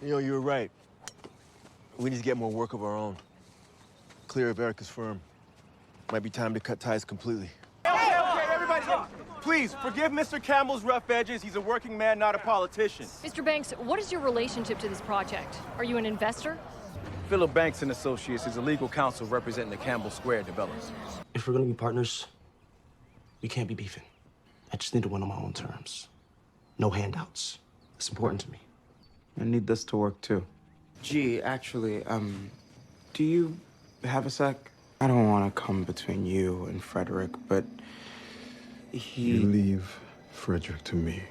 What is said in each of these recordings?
You know, you're right. We need to get more work of our own. Clear of Erica's firm. Might be time to cut ties completely. Okay, everybody. Please, forgive Mr. Campbell's rough edges. He's a working man, not a politician. Mr. Banks, what is your relationship to this project? Are you an investor? Philip Banks and Associates is a legal counsel representing the Campbell Square developers. If we're gonna be partners, we can't be beefing. I just need to win on my own terms. No handouts. It's important to me. I need this to work too. Gee, actually, do you have a sec? I don't want to come between you and Frederick, but You leave Frederick to me.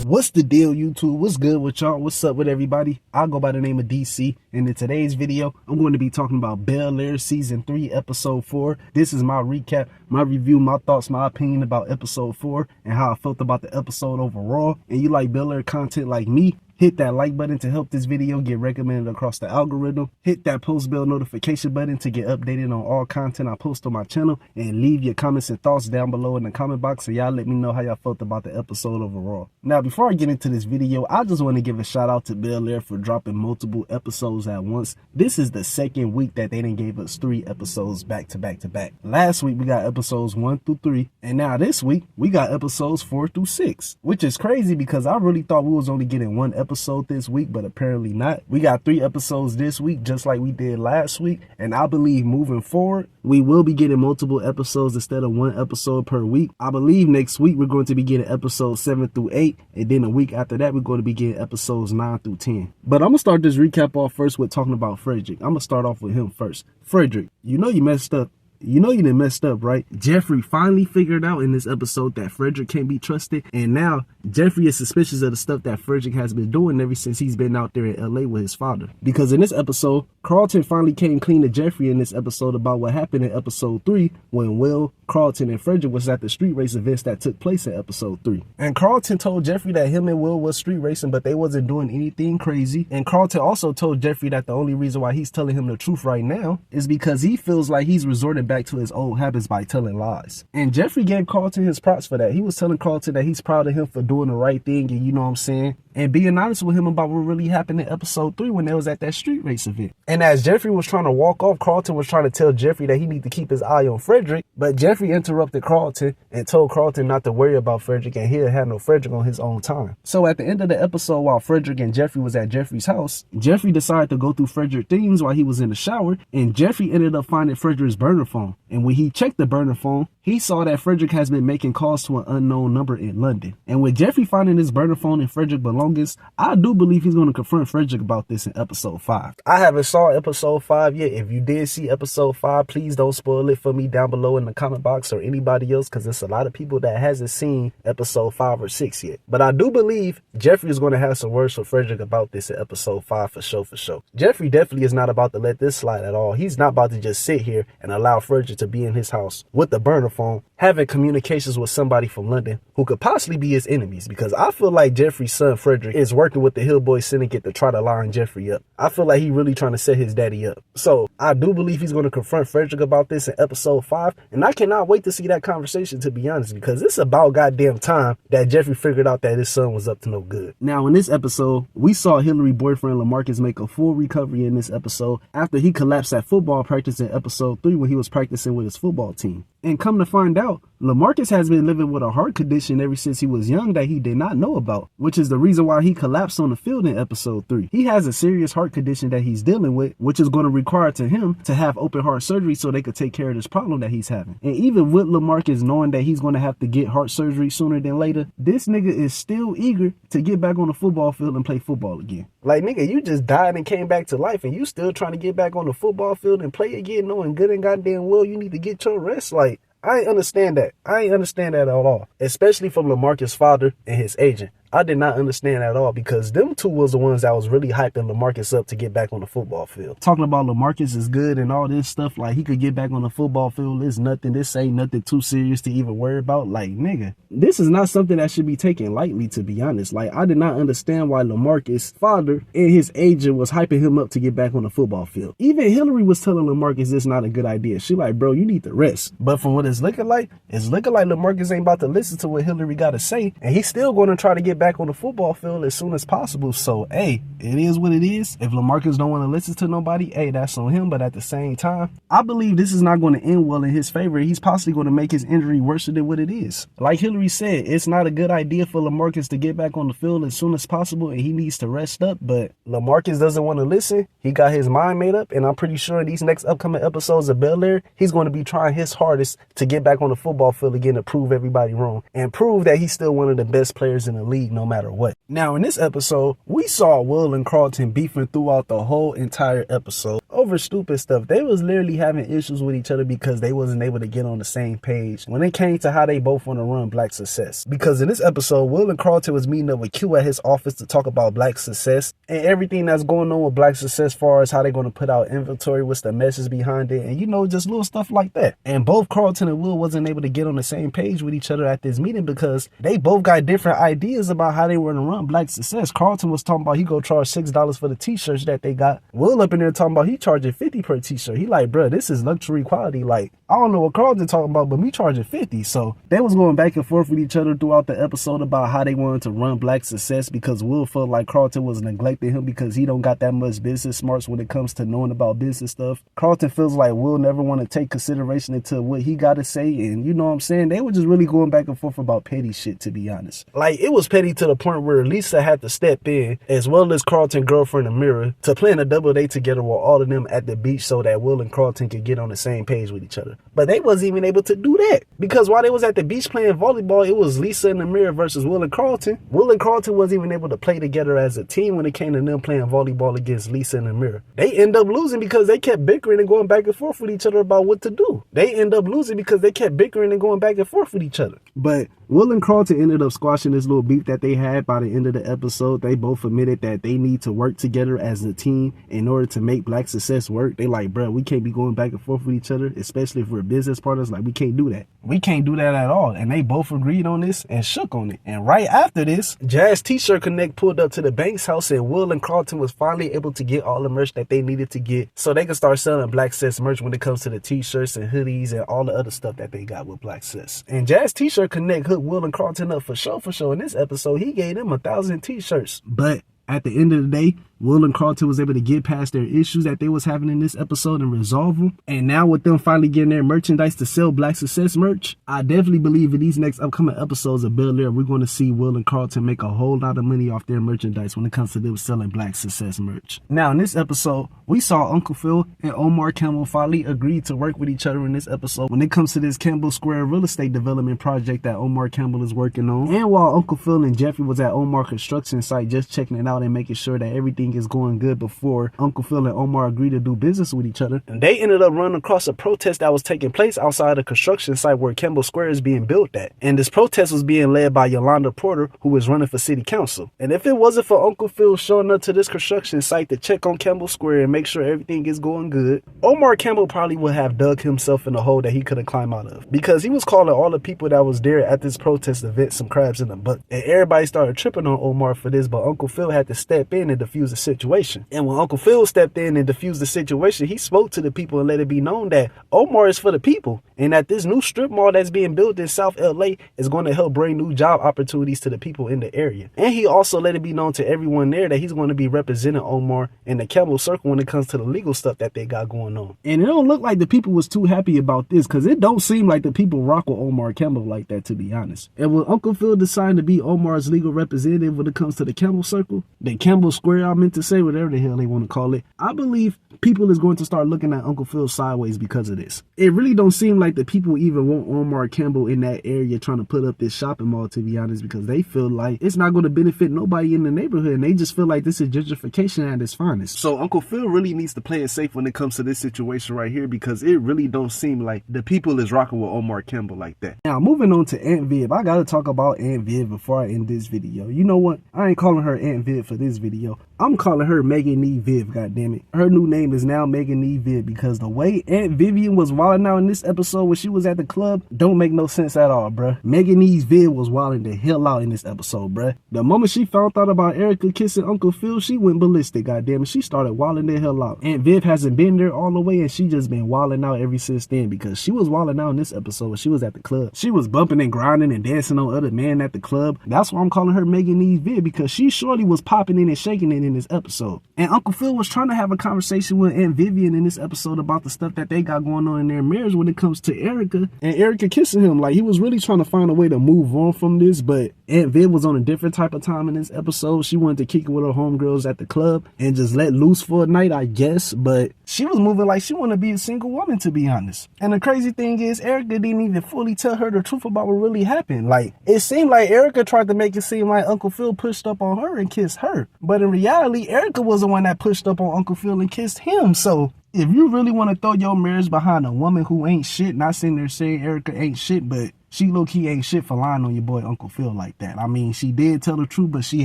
What's the deal, YouTube? What's good with y'all? What's up with everybody? I go by the name of DC, and in today's video, I'm going to be talking about Bel-Air Season 3, Episode 4. This is my recap, my review, my thoughts, my opinion about Episode 4, and how I felt about the episode overall. And you like Bel-Air content like me? Hit that like button to help this video get recommended across the algorithm. Hit that post bell notification button to get updated on all content I post on my channel. And leave your comments and thoughts down below in the comment box so y'all let me know how y'all felt about the episode overall. Now, before I get into this video, I just want to give a shout out to Bel-Air for dropping multiple episodes at once. This is the second week that they done gave us 3 episodes back to back to back. Last week, we got episodes 1 through 3. And now this week, we got episodes 4 through 6. Which is crazy because I really thought we was only getting 1 episode this week, but apparently not. We got 3 episodes this week, just like we did last week, and I believe moving forward we will be getting multiple episodes instead of 1 episode per week. I believe next week we're going to be getting episodes 7 through 8, and then a week after that we're going to be getting episodes 9 through 10. But I'm gonna start this recap off first with talking about Frederick. I'm gonna start off with him first. Frederick, you know you messed up. You know you done messed up, right? Jeffrey finally figured out in this episode that Frederick can't be trusted, and now Jeffrey is suspicious of the stuff that Frederick has been doing ever since he's been out there in LA with his father. Because in this episode, Carlton finally came clean to Jeffrey in this episode about what happened in episode 3 when Will, Carlton, and Frederick was at the street race events that took place in episode 3. And Carlton told Jeffrey that him and Will was street racing, but they wasn't doing anything crazy. And Carlton also told Jeffrey that the only reason why he's telling him the truth right now is because he feels like he's resorting back to his old habits by telling lies. And Jeffrey gave Carlton his props for that. He was telling Carlton that he's proud of him for doing the right thing, and you know what I'm saying, and being honest with him about what really happened in episode 3 when they was at that street race event. And as Jeffrey was trying to walk off, Carlton was trying to tell Jeffrey that he need to keep his eye on Frederick, but Jeffrey interrupted Carlton and told Carlton not to worry about Frederick and he'll handle Frederick on his own time. So at the end of the episode, while Frederick and Jeffrey was at Jeffrey's house, Jeffrey decided to go through Frederick's things while he was in the shower, and Jeffrey ended up finding Frederick's burner phone. And when he checked the burner phone, he saw that Frederick has been making calls to an unknown number in London. And with Jeffrey finding his burner phone and Frederick's belongings, I do believe he's going to confront Frederick about this in episode 5. I haven't saw episode 5 yet. If you did see episode 5, please don't spoil it for me down below in the comment box or anybody else, because there's a lot of people that hasn't seen episode 5 or 6 yet. But I do believe Jeffrey is going to have some words for Frederick about this in episode 5 for sure, for sure. Jeffrey definitely is not about to let this slide at all. He's not about to just sit here and allow Frederick to be in his house with the burner phone, having communications with somebody from London who could possibly be his enemies, because I feel like Jeffrey's son Frederick is working with the Hillboy Syndicate to try to line Jeffrey up. I feel like he really trying to set his daddy up. So I do believe he's going to confront Frederick about this in episode 5, and I cannot wait to see that conversation, to be honest, because it's about goddamn time that Jeffrey figured out that his son was up to no good. Now in this episode, we saw Hilary boyfriend LaMarcus make a full recovery in this episode after he collapsed at football practice in episode 3 when he was practicing with his football team. And come to find out, LaMarcus has been living with a heart condition ever since he was young that he did not know about, which is the reason why he collapsed on the field in episode 3. He has a serious heart condition that he's dealing with, which is going to require to him to have open heart surgery so they could take care of this problem that he's having. And even with LaMarcus knowing that he's going to have to get heart surgery sooner than later, this nigga is still eager to get back on the football field and play football again. Like, nigga, you just died and came back to life, and you still trying to get back on the football field and play again, knowing good and goddamn well you need to get your rest. Like, I ain't understand that. I ain't understand that at all. Especially from LaMarcus' father and his agent. I did not understand at all, because them two was the ones that was really hyping LaMarcus up to get back on the football field. Talking about LaMarcus is good and all this stuff, like he could get back on the football field. It's nothing. This ain't nothing too serious to even worry about. Like, nigga, this is not something that should be taken lightly, to be honest. Like, I did not understand why LaMarcus' father and his agent was hyping him up to get back on the football field. Even Hilary was telling LaMarcus it's not a good idea. She like, bro, you need to rest. But from what it's looking like LaMarcus ain't about to listen to what Hilary got to say, and he's still going to try to get back on the football field as soon as possible. So, hey, it is what it is. If LaMarcus don't want to listen to nobody, hey, that's on him. But at the same time, I believe this is not going to end well in his favor. He's possibly going to make his injury worse than what it is. Like Hilary said, it's not a good idea for LaMarcus to get back on the field as soon as possible, and he needs to rest up. But LaMarcus doesn't want to listen. He got his mind made up, and I'm pretty sure in these next upcoming episodes of Bel-Air, he's going to be trying his hardest to get back on the football field again, to prove everybody wrong and prove that he's still one of the best players in the league no matter what. Now, in this episode, we saw Will and Carlton beefing throughout the whole entire episode over stupid stuff. They was literally having issues with each other because they wasn't able to get on the same page when it came to how they both want to run Blackccess. Because in this episode, Will and Carlton was meeting up with Q at his office to talk about Blackccess and everything that's going on with Blackccess as far as how they're going to put out inventory, what's the message behind it, and you know, just little stuff like that. And both Carlton and Will wasn't able to get on the same page with each other at this meeting because they both got different ideas about how they want to run Blackccess. Carlton was talking about he go charge $6 for the t-shirts that they got. Will up in there talking about he charging $50 per t-shirt. He like, bruh, this is luxury quality. Like, I don't know what Carlton talking about, but me charging $50. So they was going back and forth with each other throughout the episode about how they wanted to run Blackccess, because Will felt like Carlton was neglecting him because he don't got that much business smarts when it comes to knowing about business stuff. Carlton feels like Will never want to take consideration into what he got to say, and you know what I'm saying? They were just really going back and forth about petty shit, to be honest. Like, it was petty to the point where Lisa had to step in, as well as Carlton's girlfriend Amira, to plan a double date together with all of them at the beach so that Will and Carlton could get on the same page with each other. But they wasn't even able to do that, because while they was at the beach playing volleyball, it was Lisa and Amira versus Will and Carlton. Will and Carlton wasn't even able to play together as a team when it came to them playing volleyball against Lisa and Amira. They end up losing because they kept bickering and going back and forth with each other about what to do. They end up losing because they kept bickering and going back and forth with each other. But Will and Carlton ended up squashing this little beef that they had by the end of the episode. They both admitted that they need to work together as a team in order to make Blackccess work. They like, bro, we can't be going back and forth with each other, especially if we're business partners. Like, we can't do that. We can't do that at all. And they both agreed on this and shook on it. And right after this, Jazz T-Shirt Connect pulled up to the Banks house, and Will and Carlton was finally able to get all the merch that they needed to get so they could start selling Blackccess merch when it comes to the t-shirts and hoodies and all the other stuff that they got with Blackccess. And Jazz T-Shirt Connect hooked Will and Carlton up for sure. In this episode, he gave them 1,000 t-shirts. But at the end of the day, Will and Carlton was able to get past their issues that they was having in this episode and resolve them. And now with them finally getting their merchandise to sell Blackccess merch, I definitely believe in these next upcoming episodes of Bel-Air, we're going to see Will and Carlton make a whole lot of money off their merchandise when it comes to them selling Blackccess merch. Now in this episode, we saw Uncle Phil and Omar Campbell finally agreed to work with each other in this episode when it comes to this Campbell Square real estate development project that Omar Campbell is working on. And while Uncle Phil and Jeffrey was at Omar construction site just checking it out and making sure that everything is going good before Uncle Phil and Omar agreed to do business with each other, and they ended up running across a protest that was taking place outside the construction site where Campbell Square is being built at. And this protest was being led by Yolanda Porter, who was running for city council. And if it wasn't for Uncle Phil showing up to this construction site to check on Campbell Square and make sure everything is going good, Omar Campbell probably would have dug himself in a hole that he couldn't climb out of, because he was calling all the people that was there at this protest event some crabs in the butt. And everybody started tripping on Omar for this, but Uncle Phil had to step in and defuse the situation. And when Uncle Phil stepped in and diffused the situation, he spoke to the people and let it be known that Omar is for the people, and that this new strip mall that's being built in South LA is going to help bring new job opportunities to the people in the area. And he also let it be known to everyone there that he's going to be representing Omar in the Campbell Circle when it comes to the legal stuff that they got going on. And it don't look like the people was too happy about this, because it don't seem like the people rock with Omar Campbell like that, to be honest. And when Uncle Phil decided to be Omar's legal representative when it comes to the Campbell Circle, the Campbell Square, I meant to say, whatever the hell they want to call it. I believe people is going to start looking at Uncle Phil sideways because of this. It really don't seem like the people even want Omar Campbell in that area trying to put up this shopping mall, to be honest, because they feel like it's not going to benefit nobody in the neighborhood, and they just feel like this is gentrification at its finest. So Uncle Phil really needs to play it safe when it comes to this situation right here, because it really don't seem like the people is rocking with Omar Campbell like that. Now, moving on to Aunt Viv. I gotta talk about Aunt Viv before I end this video. You know what? I ain't calling her Aunt Viv for this video. I'm calling her Megan Nee Viv, goddammit. Her new name is now Megan Nee Viv, because the way Aunt Vivian was wilding out in this episode when she was at the club don't make no sense at all, bruh. Megan Nee Viv was wilding the hell out in this episode, bruh. The moment she found out about Erica kissing Uncle Phil, she went ballistic, goddammit. She started wilding the hell out. Aunt Viv hasn't been there all the way, and she just been wilding out ever since then, because she was wilding out in this episode when she was at the club. She was bumping and grinding and dancing on other men at the club. That's why I'm calling her Megan Nee Viv, because she surely was popping in and shaking it in this episode. And Uncle Phil was trying to have a conversation with Aunt Vivian in this episode about the stuff that they got going on in their marriage when it comes to Erica and Erica kissing him. Like, he was really trying to find a way to move on from this, but Aunt Viv was on a different type of time in this episode. She wanted to kick it with her homegirls at the club and just let loose for a night, I guess, but she was moving like she wanted to be a single woman, to be honest. And the crazy thing is, Erica didn't even fully tell her the truth about what really happened. Like, it seemed like Erica tried to make it seem like Uncle Phil pushed up on her and kissed her, but in reality, Erica was the one that pushed up on Uncle Phil and kissed him. So if you really want to throw your marriage behind a woman who ain't shit, not sitting there saying Erica ain't shit, but she low-key ain't shit for lying on your boy Uncle Phil like that. I mean, she did tell the truth, but she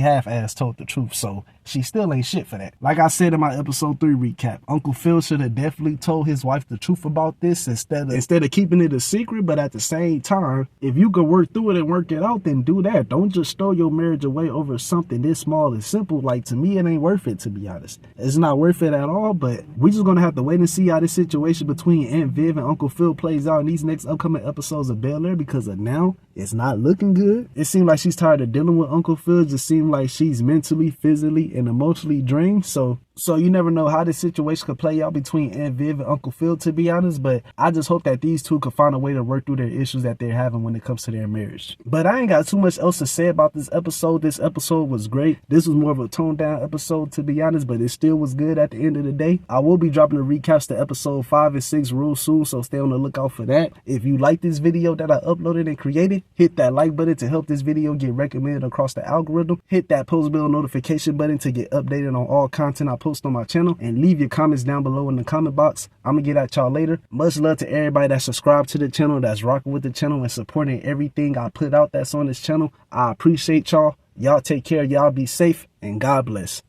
half-ass told the truth, so she still ain't shit for that. Like I said in my episode 3 recap, Uncle Phil should have definitely told his wife the truth about this instead of keeping it a secret. But at the same time, if you could work through it and work it out, then do that. Don't just throw your marriage away over something this small and simple. Like, to me, it ain't worth it, to be honest. It's not worth it at all, but we just gonna have to wait and see how this situation between Aunt Viv and Uncle Phil plays out in these next upcoming episodes of Bel-Air, because of now, it's not looking good. It seems like she's tired of dealing with Uncle Phil. It just seems like she's mentally, physically, and emotionally drained. So you never know how this situation could play out between Aunt Viv and Uncle Phil, to be honest. But I just hope that these two could find a way to work through their issues that they're having when it comes to their marriage. But I ain't got too much else to say about this episode. This episode was great. This was more of a toned down episode, to be honest, but it still was good at the end of the day. I will be dropping the recaps to episode 5 and 6 real soon, so stay on the lookout for that. If you like this video that I uploaded and created, hit that like button to help this video get recommended across the algorithm. Hit that post bell notification button to get updated on all content I post on my channel, and leave your comments down below in the comment box. I'm gonna get at y'all later. Much love to everybody that subscribed to the channel, that's rocking with the channel and supporting everything I put out that's on this channel. I appreciate y'all. Y'all take care, y'all be safe, and God bless.